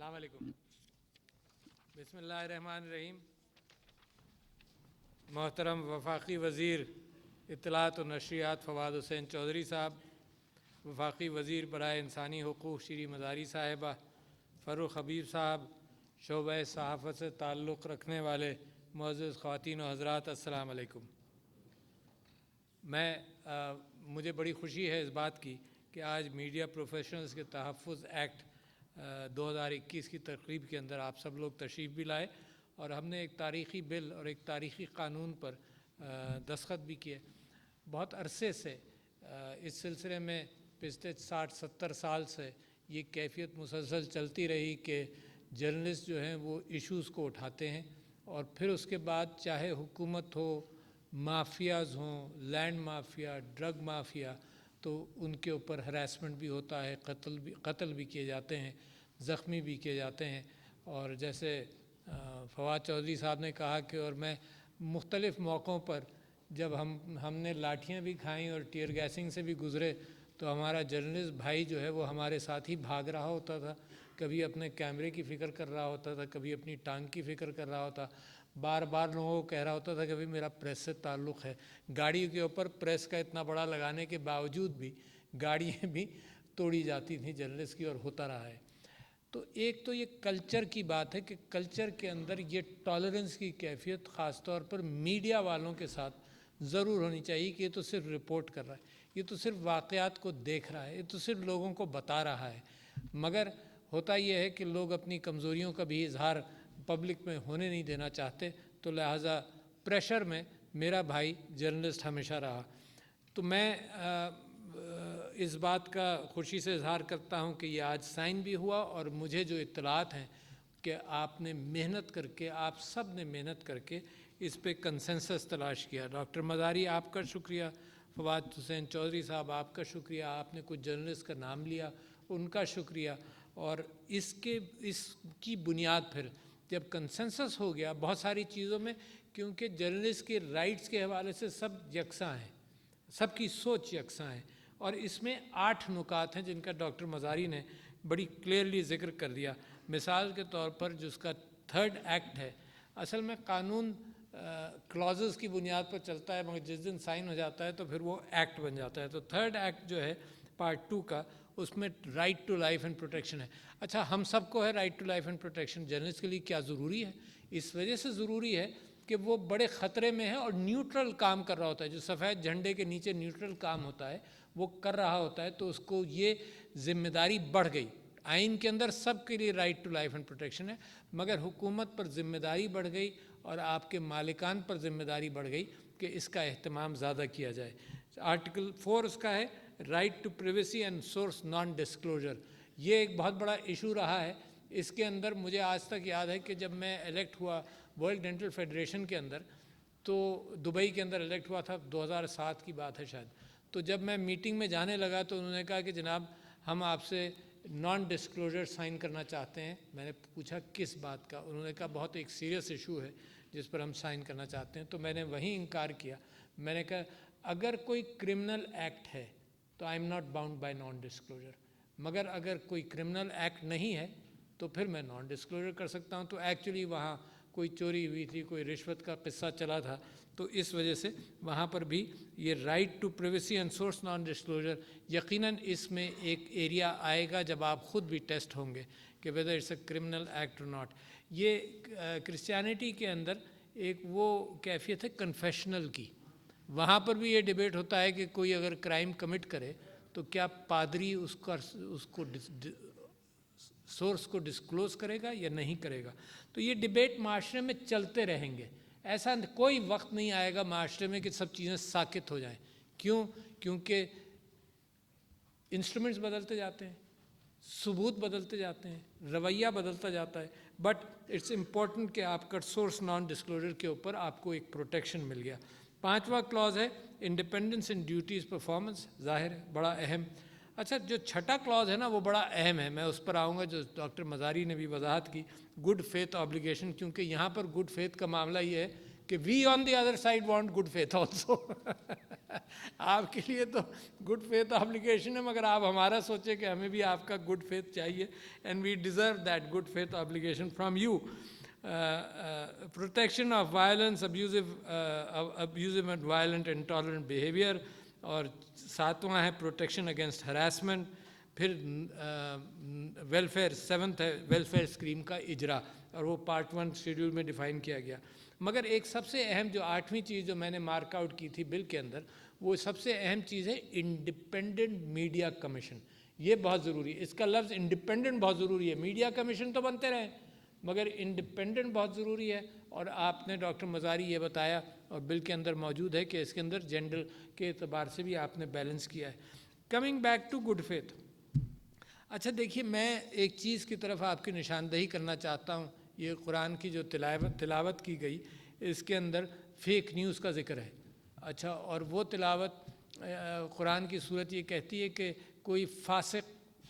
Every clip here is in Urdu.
السلام علیکم. بسم اللہ الرحمن الرحیم. محترم وفاقی وزیر اطلاعات و نشریات فواد حسین چودھری صاحب، وفاقی وزیر برائے انسانی حقوق شری مزاری صاحبہ، فروخ حبیب صاحب، شعبہ صحافت سے تعلق رکھنے والے معزز خواتین و حضرات، السلام علیکم. مجھے بڑی خوشی ہے اس بات کی کہ آج میڈیا پروفیشنلز کے تحفظ ایکٹ 2021 کی تقریب کے اندر آپ سب لوگ تشریف بھی لائے اور ہم نے ایک تاریخی بل اور ایک تاریخی قانون پر دستخط بھی کیے. بہت عرصے سے اس سلسلے میں پچھلے 60-70 سال سے یہ کیفیت مسلسل چلتی رہی کہ جرنلسٹ جو ہیں وہ ایشوز کو اٹھاتے ہیں اور پھر اس کے بعد چاہے حکومت ہو، مافیاز ہوں، لینڈ مافیا، ڈرگ مافیا، تو ان کے اوپر ہراسمنٹ بھی ہوتا ہے، قتل بھی کیے جاتے ہیں، زخمی بھی کیے جاتے ہیں. اور جیسے فواد چودھری صاحب نے کہا کہ اور میں مختلف موقعوں پر جب ہم نے لاٹھیاں بھی کھائیں اور ٹیئر گیسنگ سے بھی گزرے تو ہمارا جرنلسٹ بھائی جو ہے وہ ہمارے ساتھ ہی بھاگ رہا ہوتا تھا، کبھی اپنے کیمرے کی فکر کر رہا ہوتا تھا، کبھی اپنی ٹانگ کی فکر کر رہا ہوتا، بار بار لوگوں کو کہہ رہا ہوتا تھا کہ میرا پریس سے تعلق ہے. گاڑی کے اوپر پریس کا اتنا بڑا لگانے کے باوجود بھی گاڑیاں بھی توڑی جاتی تھیں جرنلسٹ کی، اور ہوتا رہا ہے. تو ایک تو یہ کلچر کی بات ہے کہ کلچر کے اندر یہ ٹالرنس کی کیفیت خاص طور پر میڈیا والوں کے ساتھ ضرور ہونی چاہیے کہ یہ تو صرف رپورٹ کر رہا ہے، یہ تو صرف واقعات کو دیکھ رہا ہے، یہ تو صرف لوگوں کو بتا رہا ہے. مگر ہوتا یہ ہے کہ لوگ اپنی کمزوریوں کا بھی اظہار پبلک میں ہونے نہیں دینا چاہتے، تو لہٰذا پریشر میں میرا بھائی جرنلسٹ ہمیشہ رہا. تو میں اس بات کا خوشی سے اظہار کرتا ہوں کہ یہ آج سائن بھی ہوا، اور مجھے جو اطلاعات ہیں کہ آپ نے محنت کر کے، آپ سب نے محنت کر کے اس پہ کنسنسس تلاش کیا. ڈاکٹر مزاری آپ کا شکریہ، فواد حسین چودھری صاحب آپ کا شکریہ، آپ نے کچھ جرنلسٹ کا نام لیا ان کا شکریہ. اور اس کی بنیاد پھر جب کنسنسس ہو گیا بہت ساری چیزوں میں، کیونکہ جرنلسٹ کے رائٹس کے حوالے سے سب یکساں ہیں، سب کی سوچ یکساں ہے، اور اس میں 8 نکات ہیں جن کا ڈاکٹر مزاری نے بڑی کلیئرلی ذکر کر دیا. مثال کے طور پر جس کا 3rd ایکٹ ہے، اصل میں قانون کلازز کی بنیاد پر چلتا ہے، مگر جس دن سائن ہو جاتا ہے تو پھر وہ ایکٹ بن جاتا ہے. تو 3rd ایکٹ جو ہے پارٹ 2 کا، اس میں right to life and protection ہے. اچھا، ہم سب کو ہے right to life and protection, journalist کے لیے کیا ضروری ہے؟ اس وجہ سے ضروری ہے کہ وہ بڑے خطرے میں ہے اور نیوٹرل کام کر رہا ہوتا ہے، جو سفید جھنڈے کے نیچے نیوٹرل کام ہوتا ہے وہ کر رہا ہوتا ہے. تو اس کو یہ ذمہ داری بڑھ گئی. آئین کے اندر سب کے لیے right to life and protection ہے، مگر حکومت پر ذمہ داری بڑھ گئی اور آپ کے مالکان پر ذمہ داری بڑھ گئی کہ اس کا اہتمام زیادہ کیا جائے. آرٹیکل 4 اس کا ہے، right to privacy and source non disclosure. یہ ایک بہت بڑا ایشو رہا ہے. اس کے اندر مجھے آج تک یاد ہے کہ جب میں الیکٹ ہوا ورلڈ ڈینٹل فیڈریشن کے اندر، تو دبئی کے اندر الیکٹ ہوا تھا، 2007 کی بات ہے شاید. تو جب میں میٹنگ میں جانے لگا تو انہوں نے کہا کہ جناب ہم آپ سے نان ڈسکلوجر سائن کرنا چاہتے ہیں. میں نے پوچھا کس بات کا؟ انہوں نے کہا بہت ایک سیریس ایشو ہے جس پر ہم سائن کرنا چاہتے ہیں. تو میں نے وہیں انکار کیا. میں نے کہا اگر کوئی کرمنل ایکٹ ہے تو I am not bound by non disclosure, مگر اگر کوئی کرمنل ایکٹ نہیں ہے تو پھر میں نان ڈسکلوجر کر سکتا ہوں. تو ایکچولی وہاں کوئی چوری ہوئی تھی، کوئی رشوت کا قصہ چلا تھا، تو اس وجہ سے وہاں پر بھی یہ right to privacy and source non disclosure یقیناً اس میں ایک ایریا آئے گا جب آپ خود بھی ٹیسٹ ہوں گے کہ whether it's a criminal act اور ناٹ. یہ کرسچینٹی کے اندر ایک وہ کیفیت ہے کنفیشنل کی. وہاں پر بھی یہ ڈیبیٹ ہوتا ہے کہ کوئی اگر کرائم کمٹ کرے تو کیا پادری اس کو سورس کو ڈسکلوز کرے گا یا نہیں کرے گا. تو یہ ڈیبیٹ معاشرے میں چلتے رہیں گے. ایسا کوئی وقت نہیں آئے گا معاشرے میں کہ سب چیزیں ساکت ہو جائیں. کیوں؟ کیونکہ انسٹرومنٹس بدلتے جاتے ہیں، ثبوت بدلتے جاتے ہیں، رویہ بدلتا جاتا ہے. بٹ اٹس امپورٹنٹ کہ آپ کا سورس نان ڈسکلوجر کے اوپر آپ کو ایک پروٹیکشن مل گیا. 5واں کلاز ہے انڈیپینڈنس ان ڈیوٹیز پرفارمنس، ظاہر ہے بڑا اہم. اچھا، جو 6واں کلاز ہے نا وہ بڑا اہم ہے، میں اس پر آؤں گا جو ڈاکٹر مزاری نے بھی وضاحت کی، گڈ فیتھ آبلیگیشن. کیونکہ یہاں پر گڈ فیتھ کا معاملہ یہ ہے کہ we on the other side want good faith also. آپ کے لیے تو گڈ فیتھ آبلیگیشن ہے، مگر آپ ہمارا سوچیں کہ ہمیں بھی آپ کا گڈ فیتھ چاہیے، and we deserve that good faith obligation from you. Protection of violence, abusive and violent intolerant behaviour, اور ساتواں ہے پروٹیکشن اگینسٹ ہراسمنٹ. پھر ویلفیئر، سیونتھ ہے ویلفیئر اسکیم کا اجرا، اور وہ پارٹ 1 شیڈول میں ڈیفائن کیا گیا. مگر ایک سب سے اہم جو 8ویں چیز جو میں نے مارک آؤٹ کی تھی بل کے اندر، وہ سب سے اہم چیز ہے انڈیپینڈنٹ میڈیا کمیشن. یہ بہت ضروری ہے، اس کا لفظ انڈیپینڈنٹ بہت ضروری ہے. میڈیا کمیشن تو بنتے رہیں مگر انڈیپینڈنٹ بہت ضروری ہے. اور آپ نے ڈاکٹر مزاری یہ بتایا، اور بل کے اندر موجود ہے کہ اس کے اندر جینڈر کے اعتبار سے بھی آپ نے بیلنس کیا ہے. Coming back to good faith. اچھا دیکھیے، میں ایک چیز کی طرف آپ کی نشاندہی کرنا چاہتا ہوں. یہ قرآن کی جو تلاوت کی گئی، اس کے اندر فیک نیوز کا ذکر ہے. اچھا، اور وہ تلاوت قرآن کی صورت یہ کہتی ہے کہ کوئی فاسق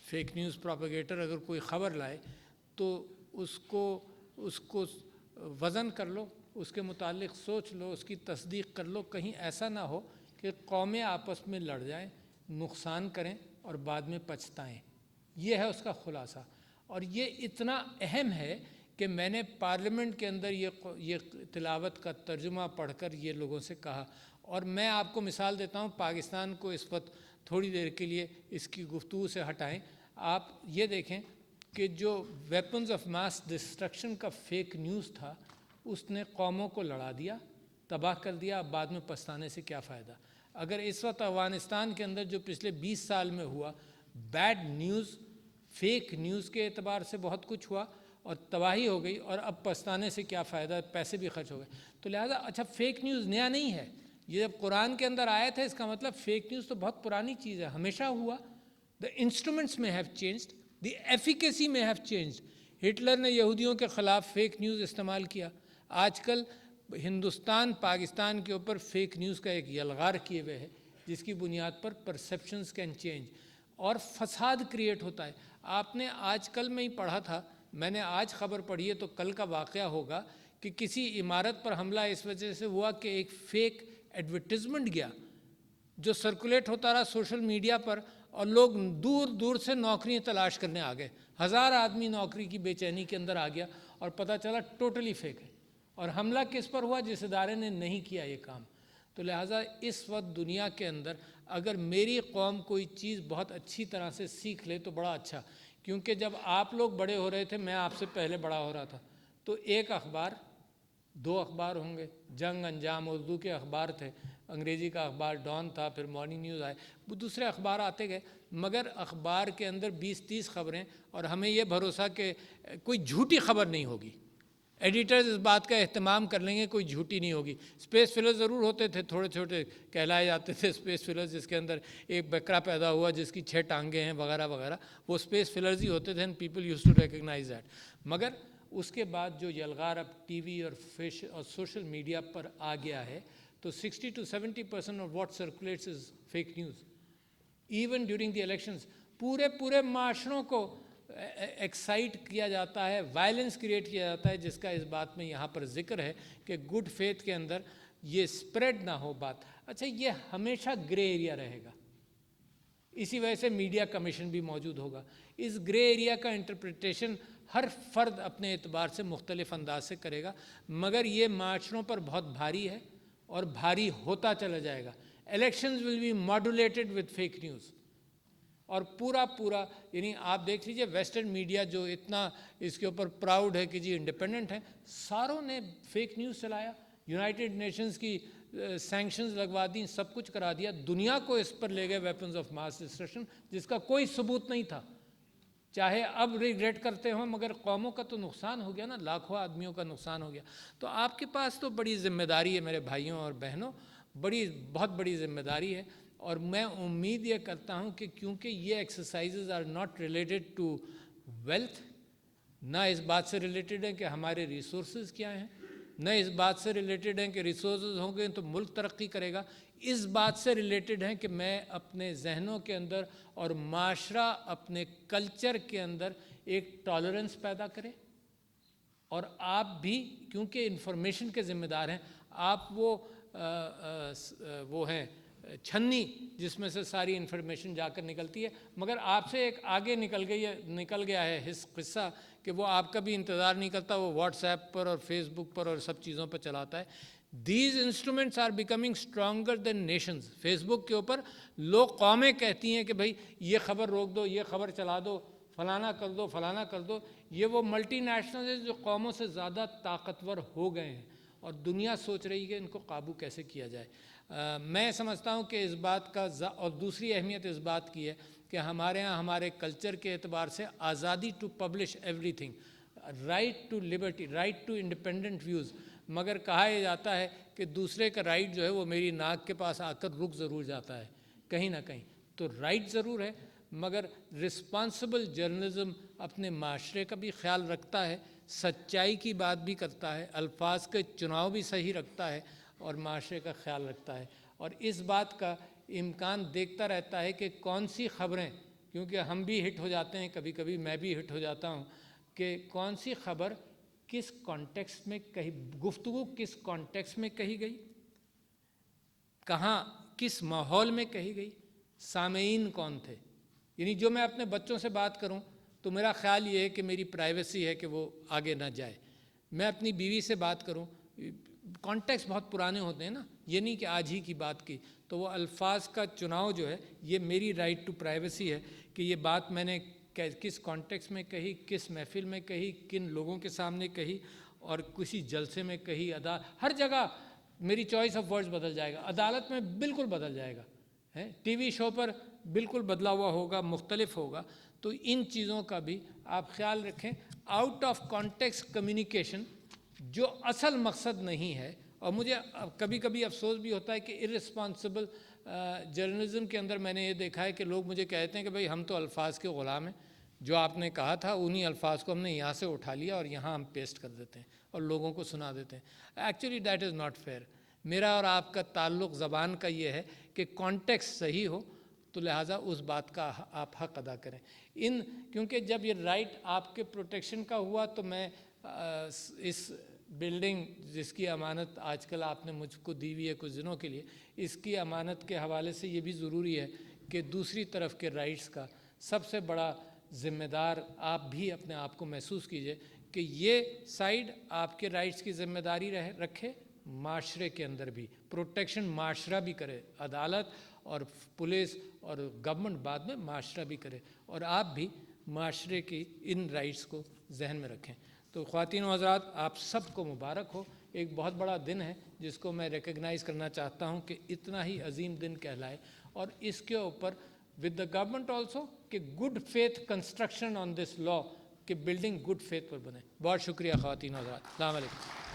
فیک نیوز پروپیگیٹر اگر کوئی خبر لائے تو اس کو وزن کر لو، اس کے متعلق سوچ لو، اس کی تصدیق کر لو، کہیں ایسا نہ ہو کہ قومیں آپس میں لڑ جائیں، نقصان کریں اور بعد میں پچھتائیں. یہ ہے اس کا خلاصہ. اور یہ اتنا اہم ہے کہ میں نے پارلیمنٹ کے اندر یہ تلاوت کا ترجمہ پڑھ کر یہ لوگوں سے کہا. اور میں آپ کو مثال دیتا ہوں، پاکستان کو اس وقت تھوڑی دیر کے لیے اس کی گفتگو سے ہٹائیں. آپ یہ دیکھیں کہ جو ویپنز آف ماس ڈسٹرکشن کا فیک نیوز تھا، اس نے قوموں کو لڑا دیا، تباہ کر دیا. اب بعد میں پچھتانے سے کیا فائدہ؟ اگر اس وقت افغانستان کے اندر جو پچھلے 20 سال میں ہوا، بیڈ نیوز، فیک نیوز کے اعتبار سے بہت کچھ ہوا اور تباہی ہو گئی، اور اب پچھتانے سے کیا فائدہ؟ پیسے بھی خرچ ہو گئے. تو لہٰذا اچھا، فیک نیوز نیا نہیں ہے. یہ جب قرآن کے اندر آیا تھا، اس کا مطلب فیک نیوز تو بہت پرانی چیز ہے، ہمیشہ ہوا. دا انسٹرومنٹس میں ہیو چینجڈ، دی ایفیکیسی میں ہیو چینجڈ. ہٹلر نے یہودیوں کے خلاف فیک نیوز استعمال کیا. آج کل ہندوستان پاکستان کے اوپر فیک نیوز کا ایک یلغار کیے ہوئے ہے، جس کی بنیاد پر پرسیپشنز کین چینج اور فساد کریٹ ہوتا ہے. آپ نے آج کل میں ہی پڑھا تھا، میں نے آج خبر پڑھی ہے تو کل کا واقعہ ہوگا، کہ کسی عمارت پر حملہ اس وجہ سے ہوا کہ ایک فیک ایڈورٹیزمنٹ گیا جو سرکولیٹ ہوتا رہا سوشل میڈیا پر، اور لوگ دور دور سے نوکریاں تلاش کرنے آ گئے. 1000 آدمی نوکری کی بے چینی کے اندر آ گیا، اور پتہ چلا ٹوٹلی فیک ہے. اور حملہ کس پر ہوا؟ جس ادارے نے نہیں کیا یہ کام. تو لہٰذا اس وقت دنیا کے اندر اگر میری قوم کوئی چیز بہت اچھی طرح سے سیکھ لے تو بڑا اچھا. کیونکہ جب آپ لوگ بڑے ہو رہے تھے، میں آپ سے پہلے بڑا ہو رہا تھا، تو ایک اخبار، 2 اخبار ہوں گے. جنگ انجام اردو کے اخبار تھے، انگریزی کا اخبار ڈان تھا، پھر مارننگ نیوز آئے، وہ دوسرے اخبار آتے گئے. مگر اخبار کے اندر 20-30 خبریں، اور ہمیں یہ بھروسہ کہ کوئی جھوٹی خبر نہیں ہوگی. ایڈیٹرز اس بات کا اہتمام کر لیں گے کوئی جھوٹی نہیں ہوگی. اسپیس فلرز ضرور ہوتے تھے، تھوڑے چھوٹے کہلائے جاتے تھے اسپیس فلرز، جس کے اندر ایک بکرا پیدا ہوا جس کی 6 ٹانگیں ہیں وغیرہ وغیرہ، وہ اسپیس فلرز ہی ہوتے تھے، and people use to recognise that. مگر اس کے بعد جو یلغار اب ٹی وی اور سوشل میڈیا پر آ گیا ہے، تو 60 to 70% of what circulates is fake news. Even during the elections پورے معاشروں کو ایکسائٹ کیا جاتا ہے، وائلنس کریٹ کیا جاتا ہے، جس کا اس بات میں یہاں پر ذکر ہے کہ گڈ فیتھ کے اندر یہ سپریڈ نہ ہو بات. اچھا، یہ ہمیشہ گرے ایریا رہے گا. اسی وجہ سے میڈیا کمیشن بھی موجود ہوگا. اس گرے ایریا کا انٹرپریٹیشن ہر فرد اپنے اعتبار سے مختلف انداز سے کرے گا، مگر یہ معاشروں پر بہت بھاری ہے اور بھاری ہوتا چلا جائے گا. Elections will be modulated with fake news. اور پورا یعنی آپ دیکھ لیجئے ویسٹرن میڈیا جو اتنا اس کے اوپر پراؤڈ ہے کہ جی انڈیپینڈنٹ ہے، ساروں نے فیک نیوز چلایا، یونائٹڈ نیشنز کی سینکشنز لگوا دیں، سب کچھ کرا دیا، دنیا کو اس پر لے گئے ویپنز آف ماس ڈسٹرکشن، جس کا کوئی ثبوت نہیں تھا. چاہے اب ریگریٹ کرتے ہوں، مگر قوموں کا تو نقصان ہو گیا نا، لاکھوں آدمیوں کا نقصان ہو گیا. تو آپ کے پاس تو بڑی ذمہ داری ہے میرے بھائیوں اور بہنوں، بہت بڑی ذمہ داری ہے. اور میں امید یہ کرتا ہوں کہ کیونکہ یہ exercises are not related to wealth, نہ اس بات سے ریلیٹڈ ہیں کہ ہمارے ریسورسز کیا ہیں، نہ اس بات سے ریلیٹڈ ہیں کہ ریسورسز ہوں گے تو ملک ترقی کرے گا. اس بات سے ریلیٹڈ ہیں کہ میں اپنے ذہنوں کے اندر اور معاشرہ اپنے کلچر کے اندر ایک ٹالرنس پیدا کرے. اور آپ بھی کیونکہ انفارمیشن کے ذمہ دار ہیں، آپ وہ ہیں چھنی جس میں سے ساری انفارمیشن جا کر نکلتی ہے، مگر آپ سے ایک آگے نکل گیا ہے قصہ کہ وہ آپ کا بھی انتظار نہیں کرتا، وہ واٹس ایپ پر اور فیس بک پر اور سب چیزوں پر چلاتا ہے۔ These instruments are becoming stronger than nations. Facebook کے اوپر لوگ قومیں کہتی ہیں کہ بھائی یہ خبر روک دو، یہ خبر چلا دو، فلانا کر دو، فلانا کر دو۔ یہ وہ ملٹی نیشنلز جو قوموں سے زیادہ طاقتور ہو گئے ہیں، اور دنیا سوچ رہی ہے کہ ان کو قابو کیسے کیا جائے۔ میں سمجھتا ہوں کہ اس بات کا اور دوسری اہمیت اس بات کی ہے کہ ہمارے ہاں ہمارے کلچر کے اعتبار سے آزادی to publish everything, right to liberty, right to independent views, مگر کہا یہ جاتا ہے کہ دوسرے کا رائٹ جو ہے وہ میری ناک کے پاس آ کر رک ضرور جاتا ہے کہیں نہ کہیں۔ تو رائٹ ضرور ہے، مگر رسپانسبل جرنلزم اپنے معاشرے کا بھی خیال رکھتا ہے، سچائی کی بات بھی کرتا ہے، الفاظ کے چناؤ بھی صحیح رکھتا ہے اور معاشرے کا خیال رکھتا ہے، اور اس بات کا امکان دیکھتا رہتا ہے کہ کون سی خبریں، کیونکہ ہم بھی ہٹ ہو جاتے ہیں کبھی کبھی، میں بھی ہٹ ہو جاتا ہوں، کہ کون سی خبر کس کانٹیکسٹ میں کہی، گفتگو کس کانٹیکسٹ میں کہی گئی، کہاں کس ماحول میں کہی گئی، سامعین کون تھے۔ یعنی جو میں اپنے بچوں سے بات کروں تو میرا خیال یہ ہے کہ میری پرائیویسی ہے کہ وہ آگے نہ جائے۔ میں اپنی بیوی سے بات کروں، کانٹیکس بہت پرانے ہوتے ہیں نا، یہ نہیں کہ آج ہی کی بات کی، تو وہ الفاظ کا چناؤ جو ہے یہ میری رائٹ ٹو پرائیویسی ہے کہ یہ بات میں نے کس کانٹیکس میں کہی، کس محفل میں کہی، کن لوگوں کے سامنے کہی، اور کسی جلسے میں کہی، ہر جگہ میری چوائس آف ورڈز بدل جائے گا، عدالت میں بالکل بدل جائے گا، ٹی وی شو پر بالکل بدلا ہوا ہوگا، مختلف ہوگا۔ تو ان چیزوں کا بھی آپ خیال رکھیں۔ آؤٹ آف کانٹیکس کمیونیکیشن جو اصل مقصد نہیں ہے، اور مجھے کبھی کبھی افسوس بھی ہوتا ہے کہ ارسپانسبل جرنلزم کے اندر میں نے یہ دیکھا ہے کہ لوگ مجھے کہتے ہیں کہ بھئی ہم تو الفاظ کے غلام ہیں، جو آپ نے کہا تھا انہی الفاظ کو ہم نے یہاں سے اٹھا لیا اور یہاں ہم پیسٹ کر دیتے ہیں اور لوگوں کو سنا دیتے ہیں۔ Actually that is not fair. میرا اور آپ کا تعلق زبان کا یہ ہے کہ کانٹیکس صحیح ہو تو لہٰذا اس بات کا آپ حق ادا کریں۔ کیونکہ جب یہ رائٹ آپ کے پروٹیکشن کا ہوا تو میں اس بلڈنگ جس کی امانت آج کل آپ نے مجھ کو دی ہوئی ہے کچھ دنوں کے لیے، اس کی امانت کے حوالے سے یہ بھی ضروری ہے کہ دوسری طرف کے رائٹس کا سب سے بڑا ذمہ دار آپ بھی اپنے آپ کو محسوس کیجئے کہ یہ سائیڈ آپ کے رائٹس کی ذمہ داری رکھے، معاشرے کے اندر بھی پروٹیکشن معاشرہ بھی کرے، عدالت اور پولیس اور گورنمنٹ بعد میں معاشرہ بھی کرے، اور آپ بھی معاشرے کی ان رائٹس کو ذہن میں رکھیں۔ تو خواتین و حضرات، آپ سب کو مبارک ہو، ایک بہت بڑا دن ہے جس کو میں ریکگنائز کرنا چاہتا ہوں کہ اتنا ہی عظیم دن کہلائے، اور اس کے اوپر ود دا گورنمنٹ آلسو کہ گڈ فیتھ کنسٹرکشن آن دس لا، کہ بلڈنگ گڈ فیتھ پر بنے۔ بہت شکریہ خواتین و حضرات، السلام علیکم۔